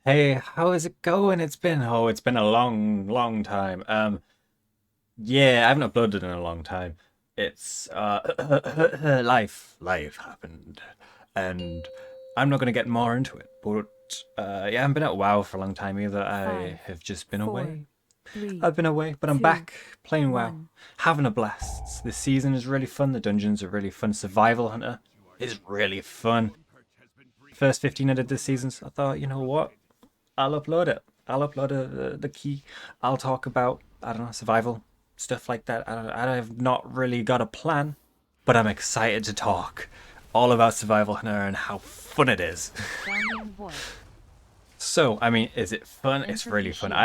Hey, how is it going? It's been a long time. Yeah, I haven't uploaded in a long time. It's life happened, and I'm not gonna get more into it. But yeah, I haven't been at WoW for a long time either. I Five, have just been four, away. three, I've been away, but I'm two, back playing WoW, one. having a blast. This season is really fun. The dungeons are really fun. Survival Hunter is really fun. First 15 I did this season, so I thought, you know what? I'll upload it. I'll upload the key. I'll talk about, I don't know, survival, stuff like that. I have not really got a plan, but I'm excited to talk all about survival and how fun it is. Sounding voice. So, I mean, is it fun? It's Entropy really fun. shield.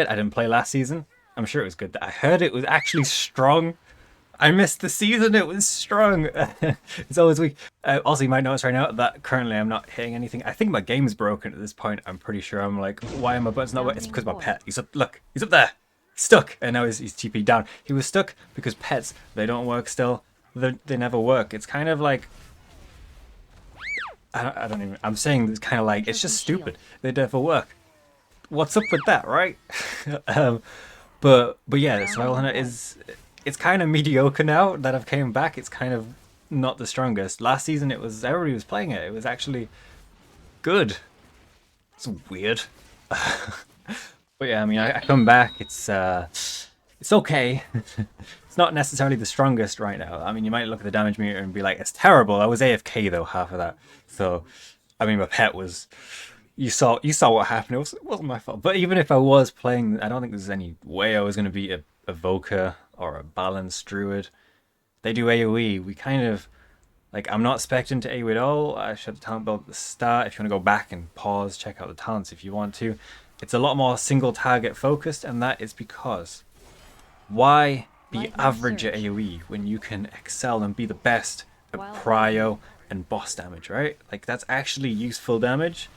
I didn't play last season. I'm sure it was good. I heard it was actually strong. I missed the season. It was strong. It's always weak. Also, you might notice right now that currently I'm not hitting anything. I think my game's broken at this point. I'm pretty sure. I'm like, why are my buttons not working? It's Sounding because my void. pet. He's up. Look, he's up there. He's stuck, and now he's TP down. He was stuck because pets they don't work still. They never work. It's kind of like I don't even. I'm saying it's kind of like it's Entropy just shield. stupid. They never work. What's up with that, right? um, but yeah, Survival Sounding Hunter void. is it's kind of mediocre now that I've came back. It's kind of not the strongest. Last season it was everybody was playing it. It was actually good. It's weird. But yeah, I mean I come back. It's okay. It's not necessarily the strongest right now. I mean you might look at the damage meter and be like it's terrible. I was AFK though half of that. So I mean my pet was you saw what happened. It wasn't my fault. But even if I was playing, I don't think there's any way I was going to beat a Evoker or a balanced Druid. They do AoE. We kind of like I'm not spec'd into AoE at all. I showed the talent build at the start. If you want to go back and pause, check out the talents if you want to. It's a lot more single target focused, and that is because why be Lightning average at surge. AoE when you can excel and be the best at Wild lightning. prio and boss damage, right? Like that's actually useful damage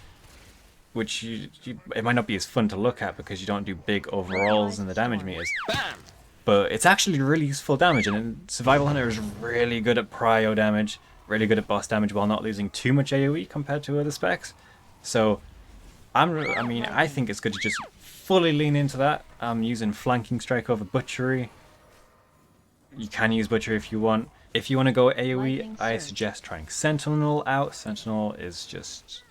which it might not be as fun to look at because you don't do big overalls in Localized the damage storm. meters. But it's actually really useful damage, and Survival Hunter is really good at prio damage, really good at boss damage while not losing too much AoE compared to other specs. So I Wild mean, I lightning. think it's good to just fully lean into that. I'm using flanking strike over Butchery. You can use Butchery if you want. If you want to go AoE, Lightning I surge. suggest trying Sentinel out. Sentinel is just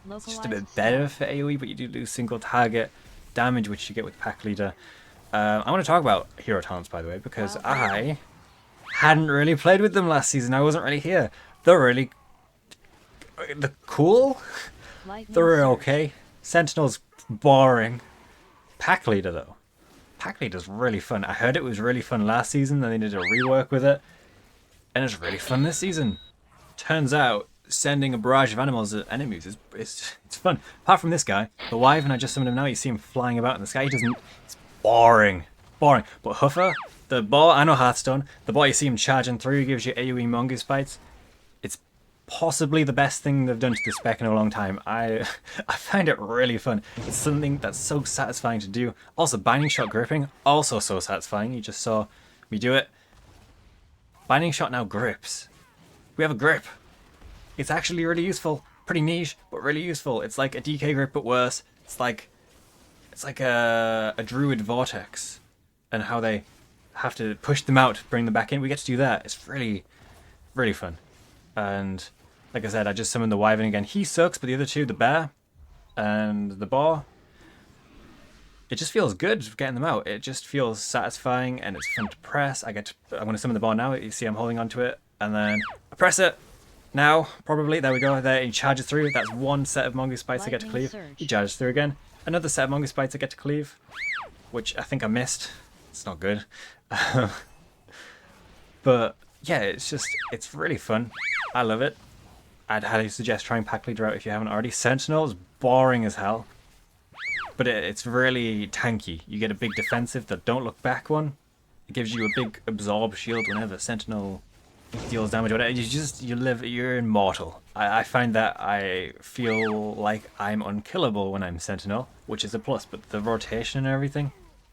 it's just a Localized bit better storm. for AoE, but you do lose single target damage, which you get with Pack Leader. I want to talk about hero talents, by the way, because Wild lightning. I hadn't really played with them last season. I wasn't really here. They're really cool. Lightning They're surge. okay. Sentinel's boring. Pack Leader, though. Pack Leader's really fun. I heard it was really fun last season, then they did a rework with it, and it's really fun this season. Turns out sending a barrage of animals at enemies is it's fun. Apart from this guy, the Wyvern, I just summoned him now. You see him flying about in the sky. He doesn't. It's boring, boring. But Huffer, the ball, I know Hearthstone. The ball you see him charging through gives you AoE mongoose bites. It's possibly the best thing they've done to the spec in a long time. I find it really fun. It's something that's so satisfying to do. Also, binding shot gripping, also so satisfying. You just saw me do it. Binding shot now grips. We have a grip. It's actually really useful. Pretty niche, but really useful. It's like a DK grip, but worse. It's like a druid vortex, and how they have to push them out, bring them back in. We get to do that. It's really fun. And like I said, I just summoned the wyvern again. He sucks, but the other two, the bear and the boar, it just feels good getting them out. It just feels satisfying and it's fun to press. I'm going to summon the boar now. You see, I'm holding onto it, and then I press it. Now, probably, there we go, there, he charges through, that's one set of mongoose bites I get to Lightning cleave. He surge. charges through again, another set of mongoose bites I get to cleave, which I think I missed. It's not good. But yeah, it's really fun. I love it. I'd highly suggest trying Pack Leader out if you haven't already. Sentinel is boring as hell, but it's really tanky. You get a big defensive that don't look back one. It gives you a big absorb shield whenever Sentinel deals damage. Whatever. You're immortal. I find that I feel like I'm unkillable when I'm Sentinel, which is a plus. But the rotation and everything,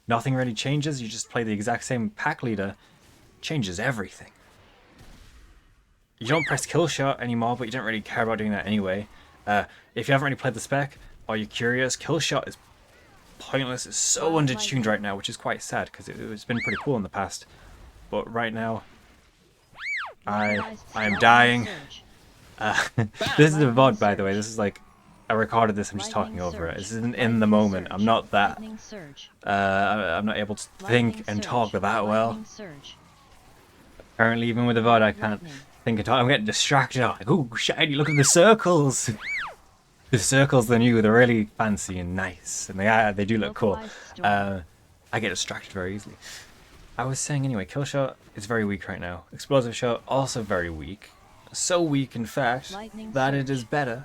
nothing really changes. You just play the exact same Pack Leader, changes everything. You don't press kill shot anymore, but you don't really care about doing that anyway. If you haven't really played the spec, Are you curious? Kill shot is pointless. It's so undertuned right now, which is quite sad because it's been pretty cool in the past. But right now, I am dying. This is a VOD, by the way. This is like, I recorded this. I'm just talking over it. This isn't in the moment. I'm not that. I'm not able to think and talk that well. Apparently, even with the VOD, I can't think and talk. I'm getting distracted. I'm like, ooh, shiny! Look at the circles. The circles they're new. They're really fancy and nice, and they do look cool. I get distracted very easily. I was saying anyway, kill shot is very weak right now. Explosive shot also very weak. So weak, in fact, that it is better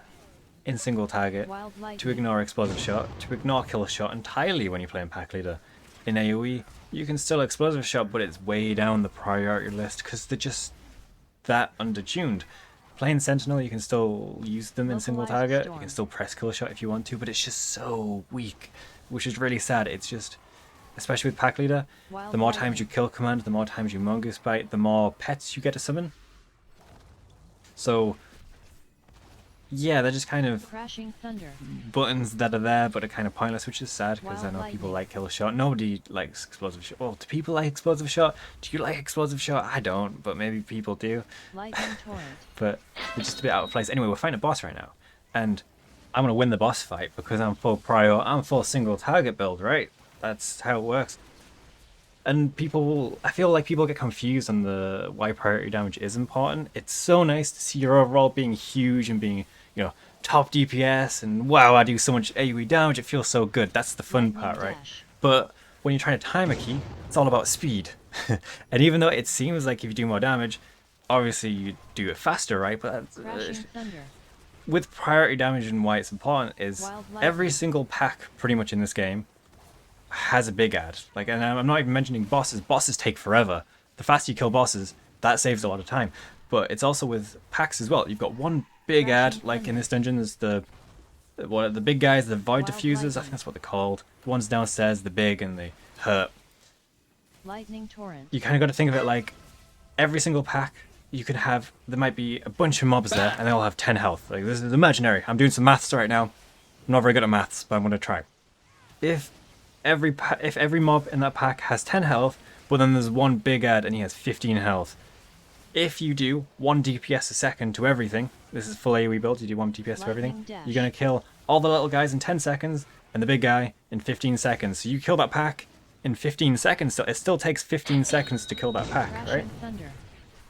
in single target to ignore explosive shot, to ignore kill shot entirely when you're playing pack leader. In AoE, you can still explosive shot, but it's way down the priority list because they're just that undertuned. Playing Sentinel, you can still use them in single target. You can still press kill shot if you want to, but it's just so weak, which is really sad. It's just, especially with pack leader, the more times you kill command, the more times you mongoose bite, the more pets you get to summon. So, yeah, they're just kind of buttons that are there, but are kind of pointless, which is sad because I know people like kill shot. Nobody likes explosive shot. Well, do people like explosive shot? Do you like explosive shot? I don't, but maybe people do. But it's just a bit out of place. Anyway, we're fighting a boss right now, and I'm gonna win the boss fight because I'm full prio. I'm full single target build, right? That's how it works. And I feel like people get confused on the why priority damage is important. It's so nice to see your overall being huge and being, you know, top DPS and wow, I do so much AoE damage. It feels so good. That's the fun part, right? But when you're trying to time a key, it's all about speed. And even though it seems like if you do more damage, obviously you do it faster, right? But with priority damage and why it's important is every single pack pretty much in this game has a big ad. Like, and I'm not even mentioning bosses. Bosses take forever. The faster you kill bosses, that saves a lot of time. But it's also with packs as well. You've got one big ad, like in this dungeon, there's the big guys, the void diffusers. I think that's what they're called. The ones downstairs, the big and they hurt. You kind of got to think of it like every single pack you could have. There might be a bunch of mobs there, and they all have 10 health. Like, this is imaginary. I'm doing some maths right now. I'm not very good at maths, but I'm gonna try. If every mob in that pack has 10 health, but then there's one big ad and he has 15 health. If you do 1 DPS a second to everything, this is full AoE build, you do 1 DPS to everything, you're going to kill all the little guys in 10 seconds and the big guy in 15 seconds. So you kill that pack in 15 seconds, so it still takes 15 seconds to kill that pack, right?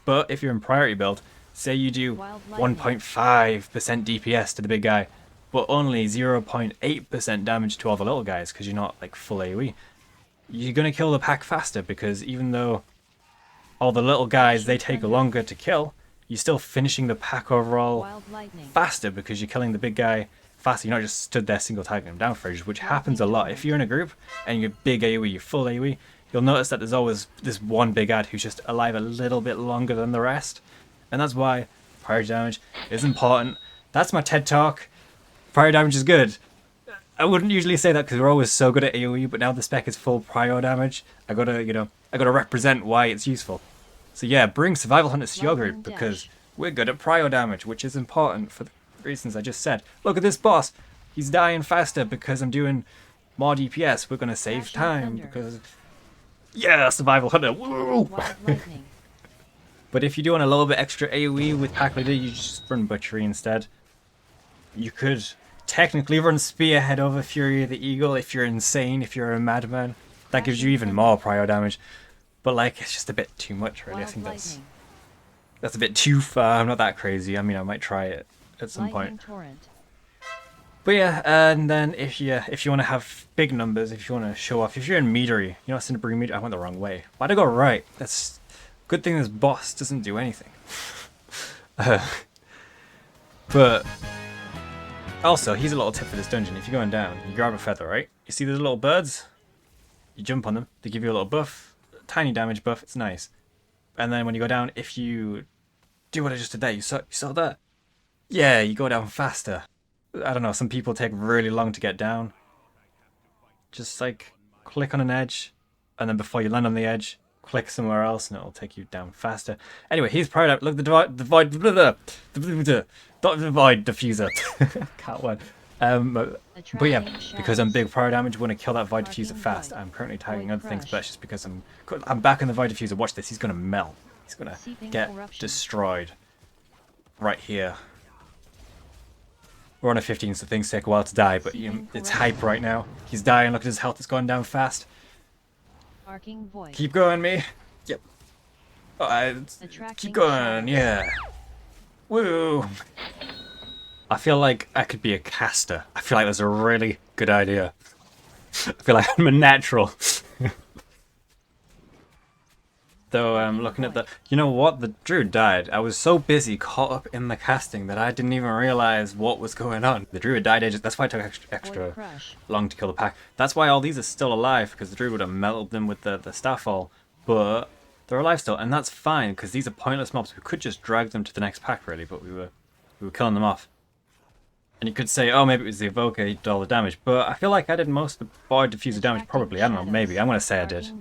But if you're in priority build, say you do 1.5% DPS to the big guy, but only 0.8% damage to all the little guys because you're not like full AoE. You're going to kill the pack faster because even though all the little guys, they take longer to kill, you're still finishing the pack overall faster because you're killing the big guy faster. You're not just stood there single tagging him down for ages, which happens a lot. If you're in a group and you're big AoE, you're full AoE, you'll notice that there's always this one big ad who's just alive a little bit longer than the rest. And that's why priority damage is important. That's my TED Talk. Prior damage is good. I wouldn't usually say that because we're always so good at AoE, but now the spec is full prior damage. I gotta represent why it's useful. So yeah, bring Survival Hunters to your group because we're good at prior damage, which is important for the reasons I just said. Look at this boss. He's dying faster because I'm doing more DPS. We're gonna save time because, yeah, Survival Hunter. Woo! But if you're doing a little bit extra AoE with pack leader, you just run Butchery instead. You could technically run Spearhead over Fury of the Eagle if you're insane, if you're a madman. That gives you even more prior damage. But like, it's just a bit too much, really. I think that's a bit too far. I'm not that crazy. I mean, I might try it at some point. But yeah, and then if you want to have big numbers, if you want to show off, if you're in Meadery, you know, Cinderbring Meadery, I went the wrong way. Why'd I go right? That's good thing this boss doesn't do anything. But also, here's a little tip for this dungeon. If you're going down, you grab a feather, right? You see those little birds? You jump on them. They give you a little buff. Tiny damage buff. It's nice. And then when you go down, if you do what I just did there, you saw that? Yeah, you go down faster. I don't know, some people take really long to get down. Just like click on an edge, and then before you land on the edge, click somewhere else and it'll take you down faster. Anyway, he's proud of, look, the void diffuser. Can't word. But yeah, because I'm big prior damage, want to kill that Void Diffuser fast. I'm currently tagging other things, but that's just because I'm back in the Void Diffuser. Watch this, he's gonna melt. He's gonna get destroyed right here. We're on a 15, so things take a while to die, but it's hype right now. He's dying. Look at his health; it's gone down fast. Keep going, me. Yep. Keep going. Yeah. Woo. I feel like I could be a caster. I feel like that's a really good idea. I feel like I'm a natural. Though I'm looking at the... You know what? The druid died. I was so busy caught up in the casting that I didn't even realize what was going on. The druid died ages. That's why it took extra long to kill the pack. That's why all these are still alive, because the druid would have melted them with the Starfall. But they're alive still, and that's fine, because these are pointless mobs. We could just drag them to the next pack, really, but we were killing them off. And you could say, oh, maybe it was the Evoker, he did all the damage. But I feel like I did most of the Void Diffuser damage, probably. I don't know, maybe. I'm going to say I did.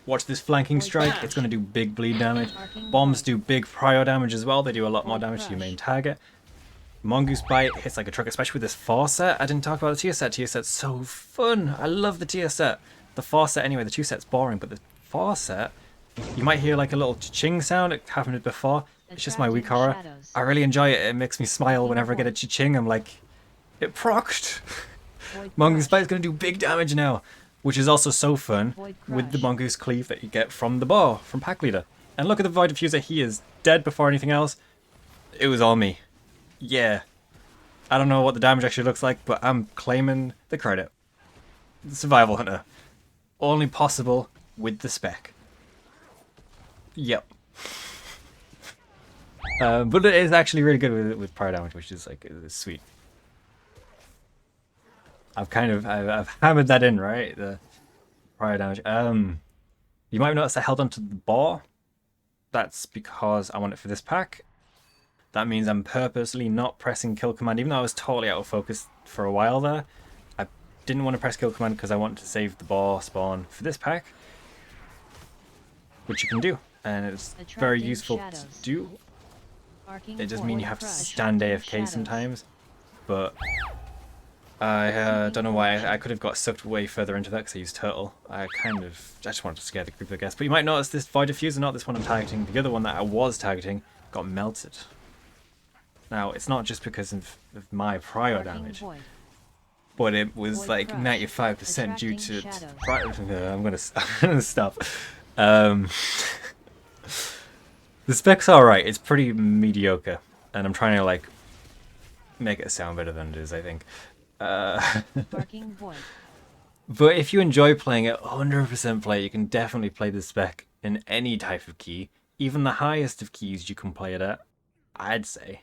Watch this flanking strike, it's going to do big bleed damage. Bombs do big prior damage as well, they do a lot more damage to your main target. Mongoose Bite hits like a truck, especially with this 4 set. I didn't talk about the tier set. Tier set's so fun. I love the tier set. The 4 set anyway, the 2 set's boring, but the 4 set, you might hear like a little cha-ching sound. It happened before. It's just my weak horror. I really enjoy it. It makes me smile whenever I get a cha-ching. I'm like, it procced. Mongoose Bite is going to do big damage now. Which is also so fun with the Mongoose Cleave that you get from the bow, from Pack Leader. And look at the Void Diffuser, he is dead before anything else. It was all me. Yeah. I don't know what the damage actually looks like, but I'm claiming the credit. The Survival Hunter. Only possible with the spec. Yep. But it is actually really good with prior damage, which is like, it's sweet. I've hammered that in, right? The prior damage. You might have noticed I held onto the bar. That's because I want it for this pack. That means I'm purposely not pressing kill command, even though I was totally out of focus for a while there. I didn't want to press kill command because I wanted to save the bar spawn for this pack, which you can do, and it's very useful to do. It does mean you have to stand AFK sometimes, but I don't know why. I could have got sucked way further into that because I used Turtle. I just wanted to scare the group, I guess. But you might notice this Void Diffuser, not this one I'm targeting. The other one that I was targeting got melted. Now, it's not just because of my prior damage, but it was like 95% due to prior... I'm gonna stop. The spec's alright. It's pretty mediocre. And I'm trying to, like, make it sound better than it is, I think. But if you enjoy playing it, 100% play it. You can definitely play the spec in any type of key. Even the highest of keys you can play it at, I'd say.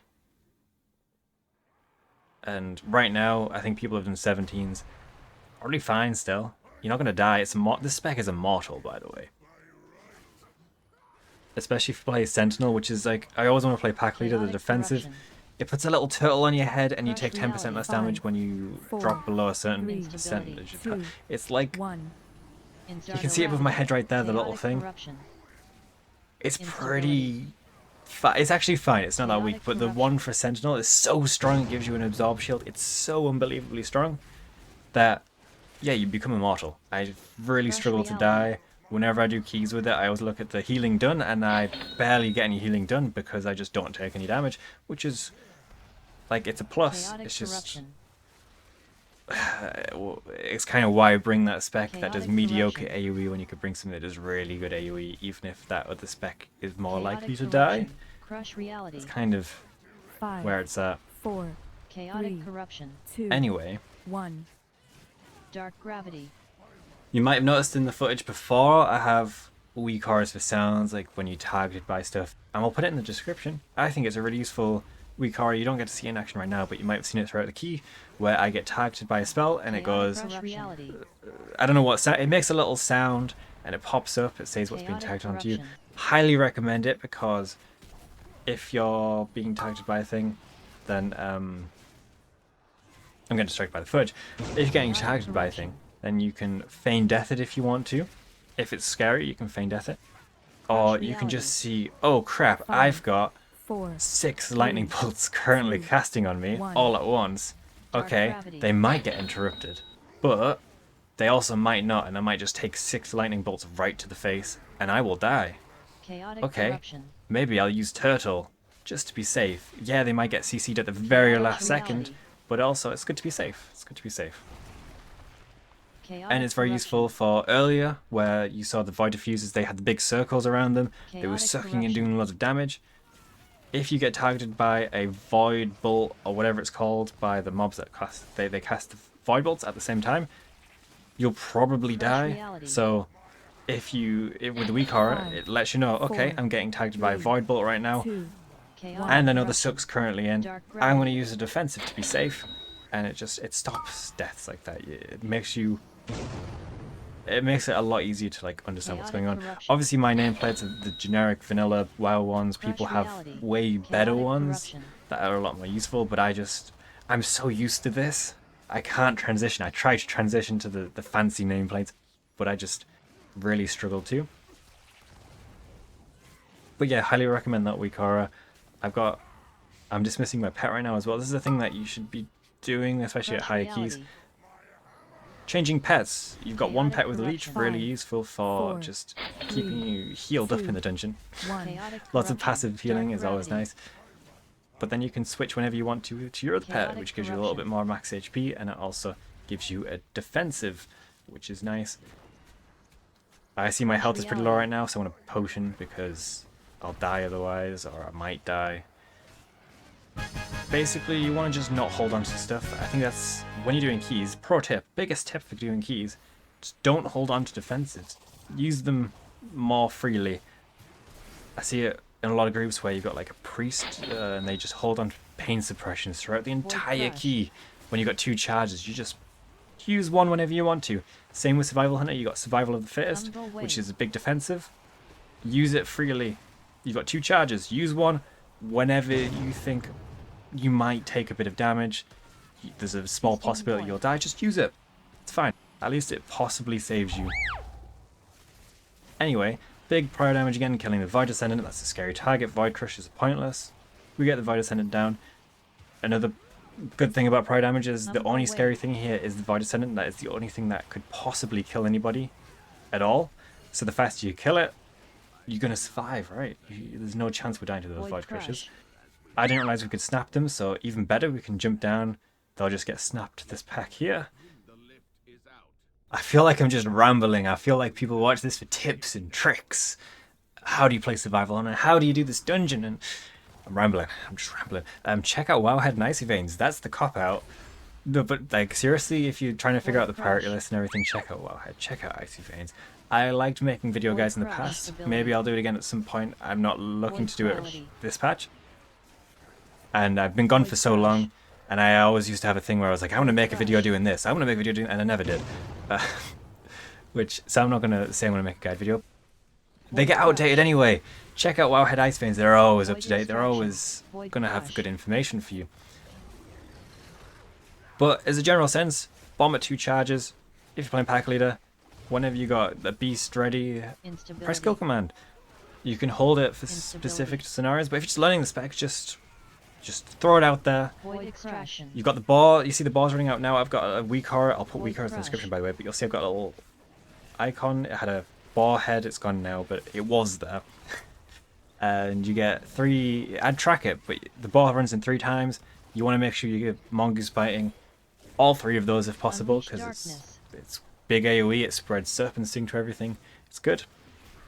And right now, I think people have done 17s. Probably fine still. You're not going to die. This spec is immortal, by the way. Especially if you play Sentinel, which is like, I always want to play Pack Leader, the defensive. It puts a little turtle on your head and you take 10% less damage when you drop below a certain percentage. It's like, you can see it with my head right there, the little thing. It's pretty... It's actually fine, it's not that weak, but the one for Sentinel is so strong, it gives you an absorb shield. It's so unbelievably strong that, yeah, you become immortal. I really struggle to die. Whenever I do keys with it, I always look at the healing done, and I barely get any healing done because I just don't take any damage, which is, like, it's a plus. It's just... it's kind of why I bring that spec that does mediocre AoE when you could bring something that does really good AoE, even if that other spec is more likely to die. It's kind of where it's at. Anyway, Dark gravity. You might have noticed in the footage before, I have weak horrors for sounds, like when you're targeted by stuff. And I'll put it in the description. I think it's a really useful weak horror. You don't get to see it in action right now, but you might have seen it throughout the key, where I get targeted by a spell, and it goes... I don't know what sound... It makes a little sound, and it pops up. It says what's being tagged onto you. Highly recommend it, because if you're being targeted by a thing, then... I'm getting distracted by the footage. If you're getting targeted by a thing, then you can feign death it if you want to. If it's scary, you can feign death it. Or you can just see, oh crap, I've got 6 lightning bolts currently casting on me all at once. okay, they might get interrupted, but they also might not, and I might just take 6 lightning bolts right to the face, and I will die. Chaotic Okay, corruption. maybe I'll use Turtle, just to be safe. Yeah, they might get CC'd at the very last second, but also it's good to be safe. It's good to be safe. And it's very useful for earlier, where you saw the Void Diffusers, they had the big circles around them, they were sucking and doing lots of damage. If you get targeted by a Void Bolt, or whatever it's called, by the mobs that cast, they cast the Void Bolts at the same time, you'll probably die. So if you, with the weak aura, it lets you know, okay, I'm getting targeted by a Void Bolt right now, and I know the suck's currently in, I'm going to use a defensive to be safe, and it stops deaths like that. It makes it a lot easier to like understand what's going on. Obviously my nameplates are the generic vanilla WoW ones. People have way better ones that are a lot more useful, but I'm so used to this. I can't transition. I try to transition to the fancy nameplates, but I just really struggle to. But yeah, highly recommend that weak aura. I'm dismissing my pet right now as well. This is a thing that you should be doing, especially at higher keys. Changing pets. You've got one pet with a leech, really useful for just keeping you healed up in the dungeon. Lots of passive healing is always nice. But then you can switch whenever you want to your other pet, which gives you a little bit more max HP, and it also gives you a defensive, which is nice. I see my health is pretty low right now, so I want a potion because I'll die otherwise, or I might die. Basically, you want to just not hold on to stuff. I think that's, when you're doing keys, pro tip, biggest tip for doing keys, just don't hold on to defensives. Use them more freely. I see it in a lot of groups where you've got like a priest, and they just hold on to pain suppressions throughout the entire key. When you've got 2 charges, you just use one whenever you want to. Same with Survival Hunter, you got Survival of the Fittest, which is a big defensive. Use it freely. You've got 2 charges, use one whenever you think you might take a bit of damage. There's a small possibility you'll die, just use it. It's fine. At least it possibly saves you. Anyway, big prior damage again, killing the Void Ascendant. That's a scary target. Void Crush is pointless. We get the Void Ascendant down. Another good thing about prior damage is the only scary thing here is the Void Ascendant. That is the only thing that could possibly kill anybody at all. So the faster you kill it, you're going to survive, right? There's no chance we're dying to those Void Crushes. I didn't realize we could snap them, so even better, we can jump down. They'll just get snapped to this pack here. I feel like I'm just rambling. I feel like people watch this for tips and tricks. How do you play Survival on it? How do you do this dungeon? And I'm rambling. I'm just rambling. Check out Wowhead and Icy Veins. That's the cop-out. No, but like seriously, if you're trying to figure out the priority list and everything, check out Wowhead. Check out Icy Veins. I liked making video guides in the past. Maybe I'll do it again at some point. I'm not looking to do it this patch. And I've been gone for so long, and I always used to have a thing where I was like, I want to make a video doing this, I want to make a video doing, and I never did. So I'm not going to say I'm going to make a guide video. They get outdated anyway. Check out Wowhead Ice Veins, they're always up to date, they're always going to have good information for you. But as a general sense, bomb at 2 charges. If you're playing Pack Leader, whenever you got the beast ready, press kill command. You can hold it for specific scenarios, but if you're just learning the spec, just throw it out there. You've got the ball. You see the ball's running out now. I've got a weak aura. I'll put weak aura in the description, by the way. But you'll see I've got a little icon. It had a ball head. It's gone now, but it was there. And you get 3. I'd track it, but the ball runs in 3 times. You want to make sure you get mongoose biting all 3 of those if possible, because it's big AoE. It spreads Serpent Sting to everything. It's good.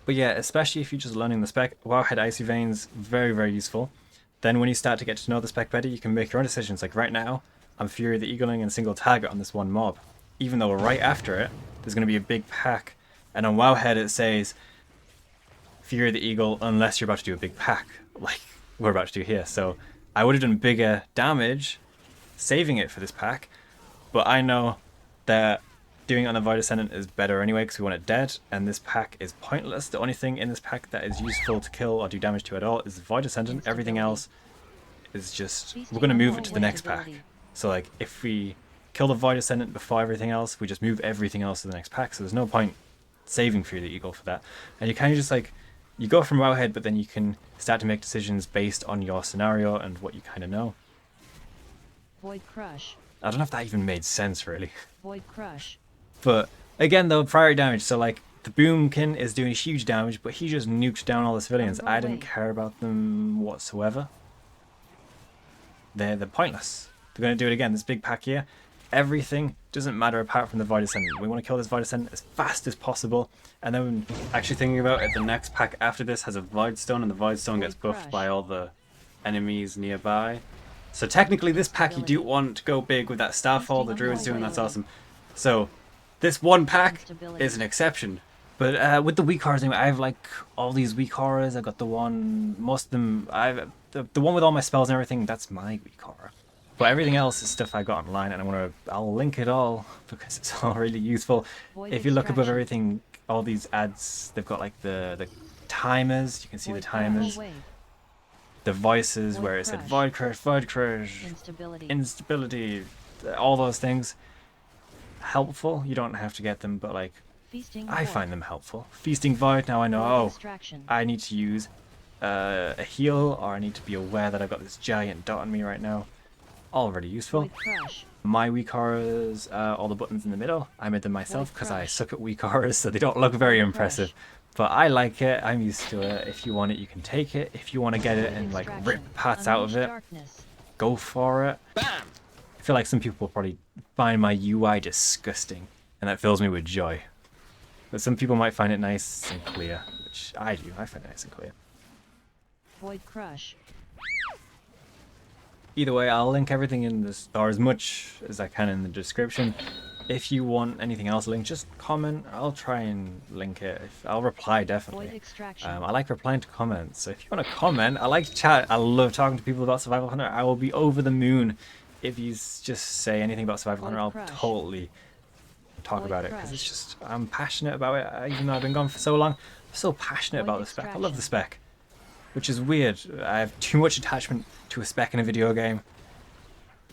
But yeah, especially if you're just learning the spec, Wowhead Icy Veins, very, very useful. Then when you start to get to know the spec better, you can make your own decisions. Like right now, I'm Fury the Eagling and single target on this one mob. Even though right after it, there's going to be a big pack. And on Wowhead it says, Fury the Eagle unless you're about to do a big pack. Like we're about to do here. So I would have done bigger damage saving it for this pack. But I know that doing it on the Void Ascendant is better anyway because we want it dead, and this pack is pointless. The only thing in this pack that is useful to kill or do damage to at all is the Void Ascendant. Everything else is just, we're going to move it to the next pack. So like if we kill the Void Ascendant before everything else, we just move everything else to the next pack, so there's no point saving Fury the Eagle for that. And you kind of just like, you go from Wowhead, but then you can start to make decisions based on your scenario and what you kind of know. Void Crush. I don't know if that even made sense, really. Void Crush. But again, though, priority damage. So like the Boomkin is doing huge damage, but he just nuked down all the civilians. I didn't care about them whatsoever. They're pointless. They're going to do it again. This big pack here. Everything doesn't matter apart from the Void Ascendant. We want to kill this Void Ascendant as fast as possible. And then actually thinking about it, the next pack after this has a Void Stone, and the Void Stone gets buffed by all the enemies nearby. So technically this pack you do want to go big with that Starfall the Druid's doing, that's awesome. So this one pack is an exception. But with the weak horrors, anyway, I have like all these weak horrors. I've got the one, most of them, the one with all my spells and everything, that's my weak horror. But everything else is stuff I got online, and I'll link it all because it's all really useful. If you look above everything, all these ads, they've got like the timers. You can see the timers. The voices where it said Void Crush, instability, all those things. Helpful. You don't have to get them, but like I find them helpful. Feasting Void. Now I know. Oh, I need to use a heal, or I need to be aware that I've got this giant dot on me right now. All really useful. My weak horrors, all the buttons in the middle, I made them myself because I suck at weak horrors, so they don't look very impressive. But I like it, I'm used to it. If you want it, you can take it. If you want to get it and like rip parts out of it, go for it. I feel like some people will probably find my UI disgusting, and that fills me with joy. But some people might find it nice and clear, which I do. I find it nice and clear. Void Crush. Either way, I'll link everything in this, or as much as I can in the description. If you want anything else linked, just comment. I'll try and link it. I'll reply, definitely. I like replying to comments. So if you want to comment, I like to chat. I love talking to people about Survival Hunter. I will be over the moon if you just say anything about Survival Hunter. I'll totally talk about it because it's just, I'm passionate about it. Even though I've been gone for so long, I'm so passionate about the spec. I love the spec, which is weird. I have too much attachment to a spec in a video game.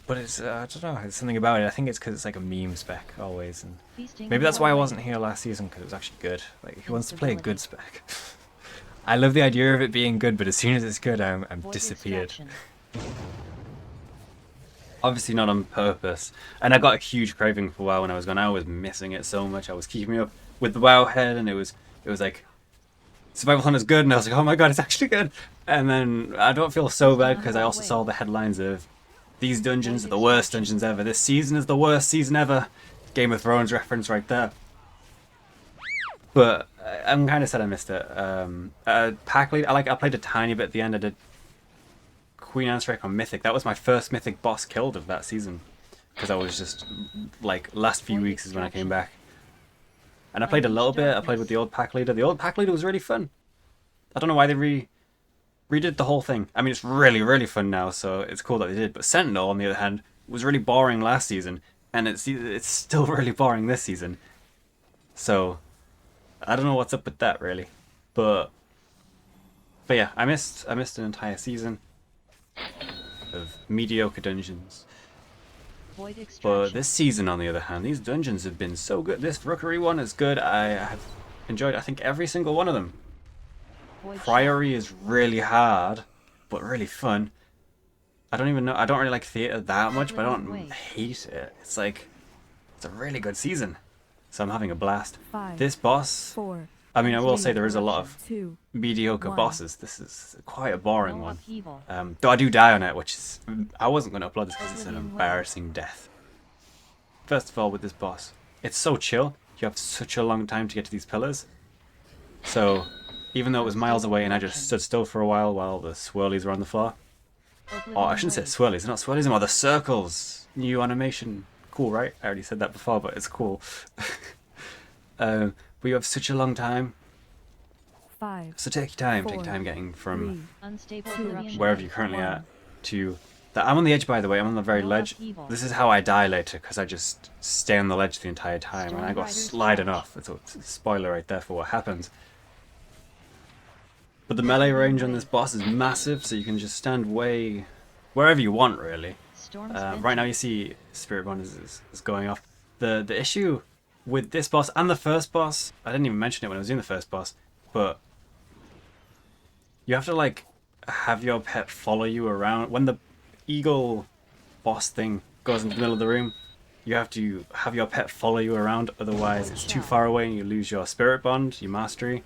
But it's, I don't know, there's something about it. I think it's because it's like a meme spec always. And maybe that's why I wasn't here last season, because it was actually good. Like, who wants to play a good spec? I love the idea of it being good, but as soon as it's good, I'm disappeared. Obviously not on purpose. And I got a huge craving for WoW when I was gone. I was missing it so much. I was keeping up with the WoW head, and it was like, Survival Hunter's good, and I was like, oh my god, it's actually good. And then I don't feel so bad because I also saw the headlines of these dungeons are the worst dungeons ever. This season is the worst season ever. Game of Thrones reference right there. But I'm kind of sad I missed it. Pack lead, I played a tiny bit at the end. I did Queen Anne Strike on Mythic. That was my first Mythic boss killed of that season. Because I was just, like, last few weeks is when I came back. And I played a little bit. I played with the old pack leader. The old pack leader was really fun. I don't know why they redid the whole thing. I mean, it's really, really fun now, so it's cool that they did. But Sentinel, on the other hand, was really boring last season, and it's still really boring this season. So I don't know what's up with that, really. But yeah, I missed an entire season of mediocre dungeons. But this season, on the other hand, these dungeons have been so good. This Rookery one is good. I have enjoyed, I think, every single one of them. Priory is really hard, but really fun. I don't really like theater that much, but I don't hate it. It's like, it's a really good season. So I'm having a blast. This boss, I mean, I will say there is a lot of mediocre bosses. This is quite a boring one. Though I do die on it, which is, I wasn't going to upload this because it's an embarrassing death. First of all, with this boss, it's so chill. You have such a long time to get to these pillars. So even though it was miles away and I just stood still for a while the swirlies were on the floor. Oh, I shouldn't say swirlies. They're not swirlies anymore. The circles. New animation. Cool, right? I already said that before, but it's cool. But you have such a long time. So take your time. Take your time getting from wherever you're currently at to... I'm on the edge, by the way. I'm on the very ledge. This is how I die later, because I just stay on the ledge the entire time. And I got sliding off. It's a spoiler right there for what happens. But the melee range on this boss is massive, so you can just stand way wherever you want, really. Right now you see Spirit Bond is going off. The issue with this boss and the first boss, I didn't even mention it when I was doing the first boss, but you have to like have your pet follow you around. When the eagle boss thing goes into the middle of the room. You have to have your pet follow you around, otherwise it's too far away and you lose your spirit bond, your mastery.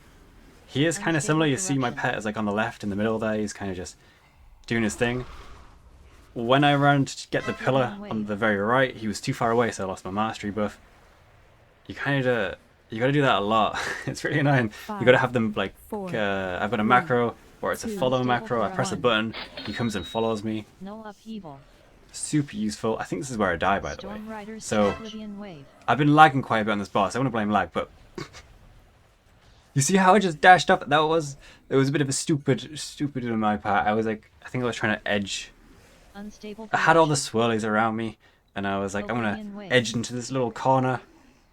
He is kind of similar. You see my pet is like on the left in the middle there. He's kind of just doing his thing. When I ran to get the pillar on the very right, he was too far away, so I lost my mastery buff. You gotta do that a lot. It's really annoying. You gotta have them like, I've got a macro, or it's a follow macro. I press a button, he comes and follows me. No upheaval. Super useful. I think this is where I die, by the way. So, I've been lagging quite a bit on this boss. I want to blame lag, but you see how I just dashed up? It was a bit of a stupid on my part. I think I was trying to edge. I had all the swirlies around me, and I was like, I'm gonna edge into this little corner,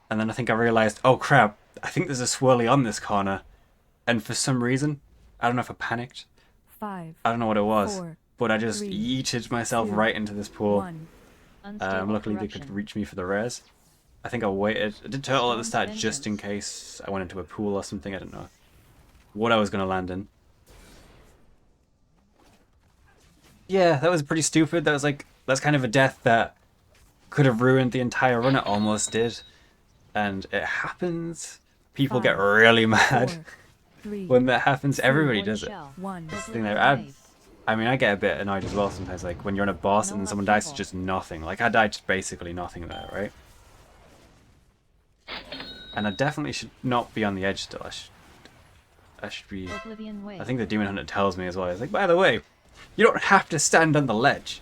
and then I think I realized, oh crap, I think there's a swirly on this corner, and for some reason, I don't know if I panicked. 5. I don't know what it was. 4, But I just 3, yeeted myself 2, right into this pool. 1. Luckily they could reach me for the res. I think I waited. I did turtle at the start just in case I went into a pool or something. I don't know what I was going to land in. Yeah, that was pretty stupid. That's kind of a death that could have ruined the entire run. It almost did. And it happens. People get really mad 4, 3, when that happens. Everybody does it. 1. That's the thing there. I mean, I get a bit annoyed as well sometimes, like when you're on a boss and then someone dies to just nothing. Like I died to basically nothing there, right? And I definitely should not be on the edge still. I should be. I think the Demon Hunter tells me as well. He's like, by the way, you don't have to stand on the ledge.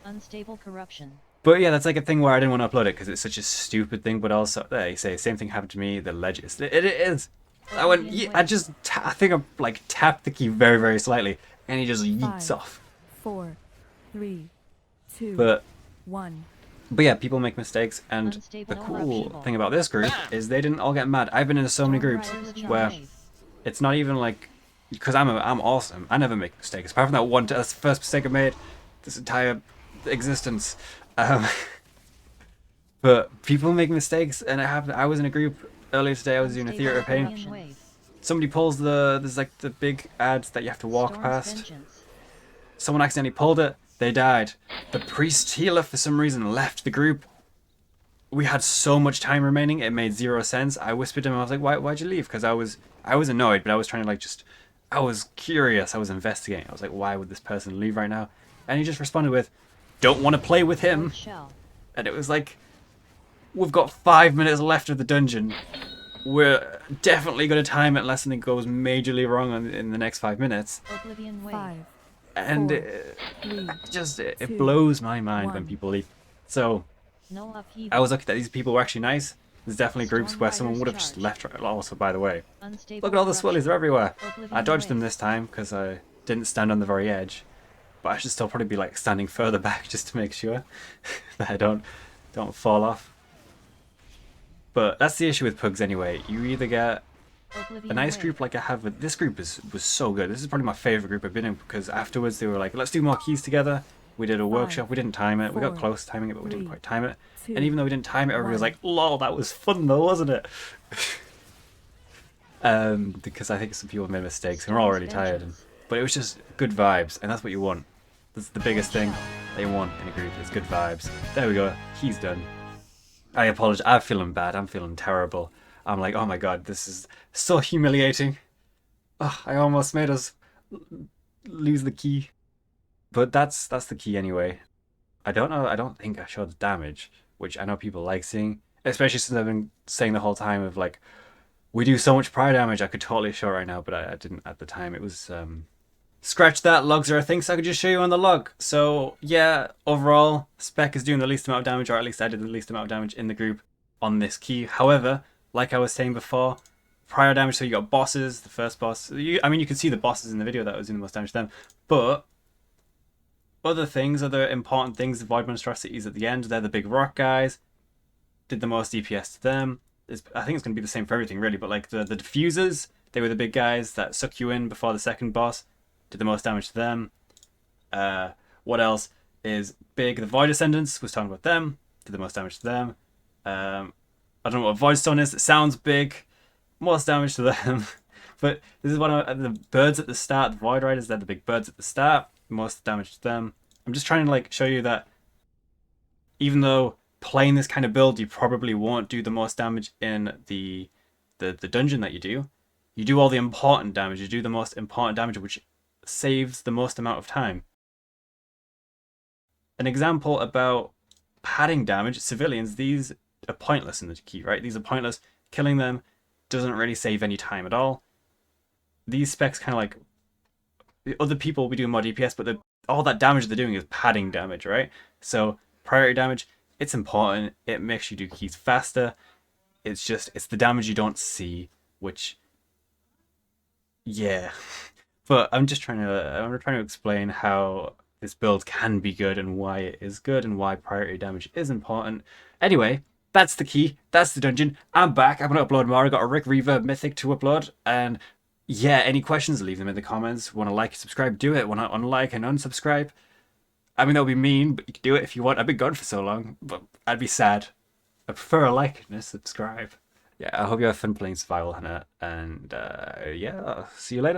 Unstable corruption. But yeah, that's like a thing where I didn't want to upload it because it's such a stupid thing. But also, they say same thing happened to me. The ledge is. It is. I went. I think I like tapped the key very, very slightly. And he just yeets off. 4, 3, 2, but 1. But yeah, people make mistakes, and the cool thing about this group is they didn't all get mad. I've been in so many groups where it's not even like, because I'm awesome. I never make mistakes apart from that one. That's the first mistake I made this entire existence. But people make mistakes, and it happened. I was in a group earlier today. I was doing a Theater of Pain. Somebody pulls there's like the big ads that you have to walk past. Someone accidentally pulled it. They died. The priest healer for some reason left the group. We had so much time remaining. It made zero sense. I whispered to him. I was like, why'd you leave? Because I was annoyed, but I was trying to like I was curious. I was investigating. I was like, why would this person leave right now? And he just responded with, don't want to play with him. And it was like, we've got 5 minutes left of the dungeon. We're definitely going to time it unless something goes majorly wrong in the next 5 minutes. 5, and 4, 3, it blows my mind when people leave. So I was lucky that these people were actually nice. There's definitely groups where someone would have just left. Also, by the way, look at all the swirlies, they're everywhere. I dodged them this time because I didn't stand on the very edge. But I should still probably be like standing further back just to make sure that I don't fall off. But that's the issue with pugs anyway. You either get a nice group like I have with this group was so good. This is probably my favorite group I've been in because afterwards they were like, let's do more keys together. We did a workshop. We didn't time it. We got close to timing it, but we didn't quite time it. And even though we didn't time it, everybody was like, lol, that was fun though, wasn't it? Because I think some people made mistakes and we're all really tired. But it was just good vibes, and that's what you want. That's the biggest thing they want in a group is good vibes. There we go. He's done. I apologize. I'm feeling bad. I'm feeling terrible. I'm like, oh my god, this is so humiliating. Oh, I almost made us lose the key. But that's the key anyway. I don't know. I don't think I showed the damage, which I know people like seeing, especially since I've been saying the whole time of like, we do so much prior damage. I could totally show it right now, but I didn't at the time. It was scratch that. Logs are a thing, so I could just show you on the log. So yeah, overall, spec is doing the least amount of damage, or at least I did the least amount of damage in the group on this key. However, like I was saying before, prior damage. So you got bosses. The first boss. I mean, you can see the bosses in the video that was doing the most damage to them, but other important things, the Void Monstrosities at the end, they're the big rock guys, did the most DPS to them. I think it's going to be the same for everything really, but like the diffusers, they were the big guys that suck you in before the second boss, did the most damage to them. What else is big? The Void Ascendants, was talking about them, did the most damage to them. I don't know what Void Stone is, it sounds big, most damage to them. But this is one of the birds at the start, the Void Riders, they're the big birds at the start, most damage to them. I'm just trying to like show you that even though playing this kind of build, you probably won't do the most damage in the dungeon that you do all the important damage, you do the most important damage, which saves the most amount of time. An example about padding damage, civilians, these are pointless in the key, right? These are pointless. Killing them doesn't really save any time at all. These specs kind of like, other people will be doing more DPS, but all that damage they're doing is padding damage, right? So priority damage, it's important. It makes you do keys faster. It's the damage you don't see, which, yeah. But I'm trying to explain how this build can be good and why it is good and why priority damage is important. Anyway, that's the key. That's the dungeon. I'm back. I'm going to upload more. I got a Rookery Mythic to upload. And yeah, any questions, leave them in the comments. Want to like, subscribe, do it. Want to unlike and unsubscribe? I mean, that would be mean, but you can do it if you want. I've been gone for so long, but I'd be sad. I prefer a like and a subscribe. Yeah, I hope you have fun playing Survival Hunter. And yeah, see you later.